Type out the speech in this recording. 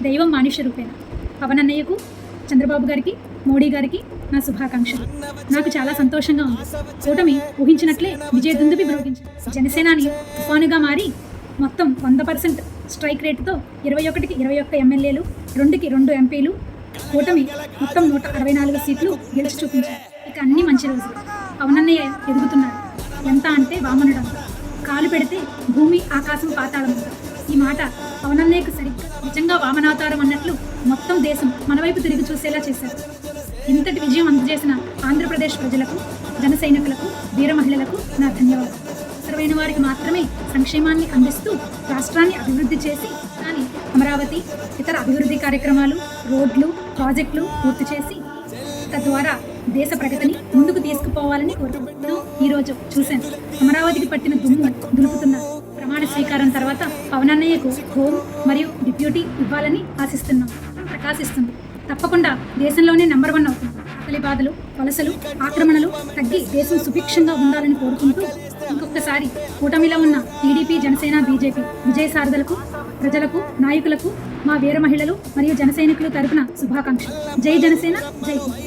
దైవం మానుష్య రూపేణ. పవన్ అన్నయ్యకు, చంద్రబాబు గారికి, మోడీ గారికి నా శుభాకాంక్షలు. నాకు చాలా సంతోషంగా ఉంది. కూటమి ఊహించినట్లే విజయ దుందుబి మ్రోగించింది. జనసేనాని తుఫానుగా మారి మొత్తం 100% స్ట్రైక్ రేటుతో 21కి 21 ఎమ్మెల్యేలు, 2కి 2 ఎంపీలు, కూటమి మొత్తం 164 సీట్లు గెలిచి చూపించారు. ఇక అన్ని మంచి రోజులు. పవనన్నయ్య ఎదుగుతున్నాడు. ఎంత అంటే వామనుడంత. కాలు పెడితే భూమి ఆకాశం పాతాళమంత. ఈ మాట పవనన్నయ్యకు సరిగ్గా నిజంగా వామనావతారం అన్నట్లు మొత్తం దేశం మన వైపు తిరిగి చూసేలా చేశారు. ఇంతటి విజయం అందజేసిన ఆంధ్రప్రదేశ్ ప్రజలకు, జన సైనికులకు, వీర మహిళలకు నా ధన్యవాదాలు. అవసరమైన వారికి మాత్రమే సంక్షేమాన్ని అందిస్తూ రాష్ట్రాన్ని అభివృద్ధి చేసి కానీ అమరావతి, ఇతర అభివృద్ధి కార్యక్రమాలు, రోడ్లు, ప్రాజెక్టులు పూర్తి చేసి తద్వారా దేశ ప్రగతిని ముందుకు తీసుకుపోవాలని కోరుకుంటూ ఈరోజు చూశాను. అమరావతికి పట్టిన దుమ్ము దులుపుతున్నారు. ప్రమాణ స్వీకారం తర్వాత పవనన్నయ్యకు హోం మరియు డిప్యూటీ ఇవ్వాలని ఆశిస్తున్నాం. ప్రకాశిస్తుంది. తప్పకుండా దేశంలోనే నెంబర్ 1 అవుతుంది. ఆకలి బాధలు, వలసలు, ఆక్రమణలు తగ్గి దేశం సుభిక్షంగా ఉండాలని కోరుకుంటూ ఇంకొకసారి కూటమిలో ఉన్న టీడీపీ, జనసేన, బీజేపీ విజయ సారథులకు, ప్రజలకు, నాయకులకు మా వీర మహిళలు మరియు జన సైనికులు తరపున శుభాకాంక్షలు. జై జనసేన, జై హింద్.